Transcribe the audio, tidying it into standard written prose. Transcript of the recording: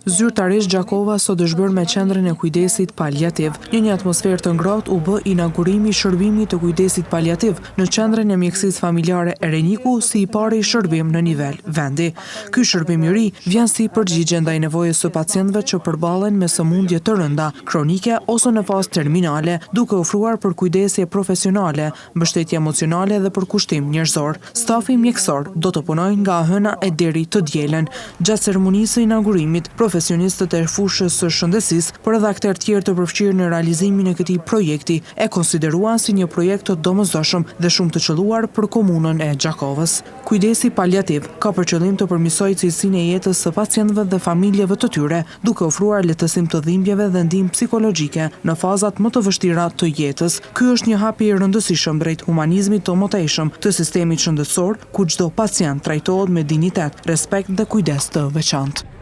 Zyrtarisht Gjakova sot është bërë me qendrën e kujdesit paliativ. Një atmosferë të ngrohtë u bë inaugurimi i shërbimit të kujdesit paliativ në qendrën e mjekësisë familjare Ereniku si i pari shërbim në nivel vendi. Ky shërbim i ri vjen si përgjigje ndaj nevojës së pacientëve që përballen me sëmundje të rënda, kronike ose në fazë terminale, duke ofruar për kujdesje profesionale, mbështetje emocionale dhe përkushtim njerëzor. Stafi mjekësor do të punojnë nga hëna e deri të dielën. Gjatë ceremonisë së inaugurimit, profesionistët e fushës së shëndetësisë, por edhe aktorë tjerë të përfshirë në realizimin e këtij projekti, e konsideruan si një projekt të domosdoshëm dhe shumë të qelluar për komunën e Gjakovës. Kujdesi paliativ ka për qëllim të përmirësojë cilësinë e jetës së pacientëve dhe familjeve të tyre, duke ofruar lehtësim të dhimbjeve dhe ndihmë psikologjike në fazat më të vështira të jetës. Ky është një hap i rëndësishëm drejt humanizmit të mëtejshëm të sistemit shëndetësor, ku çdo pacient trajtohet me dinjitet, respekt dhe kujdes të veçantë.